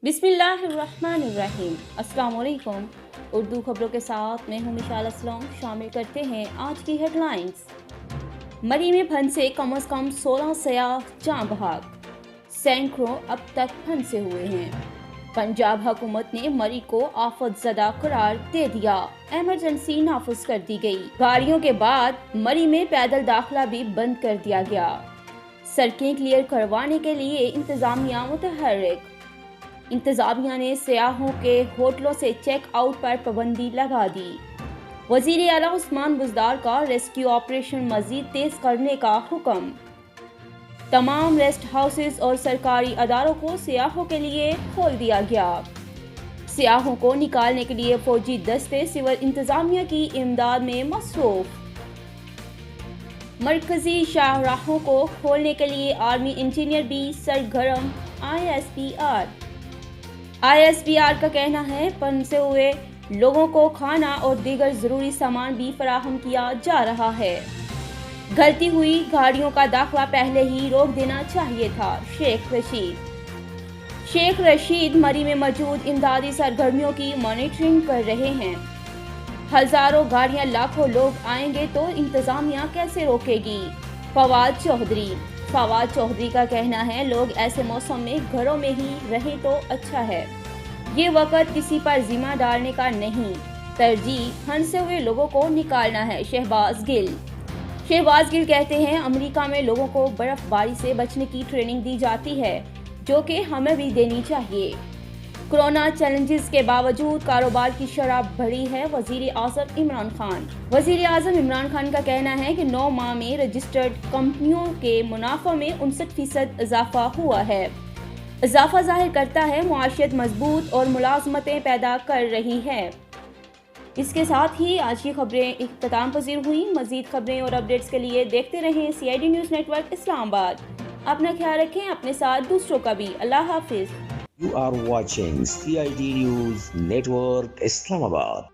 बिस्मिल्लाहिर्रहमानिर्रहीम। अस्सलाम वालेकुम। उर्दू खबरों के साथ मैं हूं मिशाल असलम। शामिल करते हैं आज की हेडलाइंस। मरी में फंसे कम से कम 16 सयाह जाँ बहक, सैकड़ों अब तक फंसे हुए हैं। पंजाब हुकूमत ने मरी को आफत ज़दा करार दे दिया, एमरजेंसी नाफिज कर दी गई। गाड़ियों के बाद मरी में पैदल दाखिला भी बंद कर दिया गया। सड़कें क्लियर करवाने के लिए इंतजामिया मुतहर्रिक। इंतजामिया ने सयाहों के होटलों से चेक आउट पर पाबंदी लगा दी। वज़ीर आला उस्मान बुज़दार का रेस्क्यू ऑपरेशन मज़ीद तेज करने का हुक्म। तमाम रेस्ट हाउसेस और सरकारी अदारों को सयाहों के लिए खोल दिया गया। सयाहों को निकालने के लिए फौजी दस्ते सिविल इंतजामिया की इमदाद में मसरूफ। मरकजी शाहराहों को खोलने के लिए आर्मी इंजीनियर भी सरगर्म। ISPR का कहना है फंसे हुए लोगों को खाना और दीगर ज़रूरी सामान भी फराहम किया जा रहा है। गलती हुई, गाड़ियों का दाखिला पहले ही रोक देना चाहिए था। शेख रशीद मरी में मौजूद इमदादी सरगर्मियों की मॉनिटरिंग कर रहे हैं। हजारों गाड़ियां, लाखों लोग आएंगे तो इंतजामिया कैसे रोकेगी? फवाद चौधरी का कहना है लोग ऐसे मौसम में घरों में ही रहे तो अच्छा है। ये वक्त किसी पर जिम्मा डालने का नहीं, तरजीह फंसे हुए लोगों को निकालना है। शहबाज गिल कहते हैं अमेरिका में लोगों को बर्फबारी से बचने की ट्रेनिंग दी जाती है, जो कि हमें भी देनी चाहिए। कोरोना चैलेंजेस के बावजूद कारोबार की शरह बढ़ी है। वज़ीर आज़म इमरान खान का कहना है कि 9 माह में रजिस्टर्ड कंपनियों के मुनाफा में 59% इजाफा हुआ है। इजाफा जाहिर करता है मुआशियत मजबूत और मुलाजमतें पैदा कर रही है। इसके साथ ही आज की खबरें इख्तिताम पजीर हुई। मजीद खबरें और अपडेट्स के लिए देखते रहें CID न्यूज़ नेटवर्क इस्लामाबाद। अपना ख्याल रखें, अपने साथ दूसरों का भी। अल्लाह हाफिज। You are watching CID News Network Islamabad.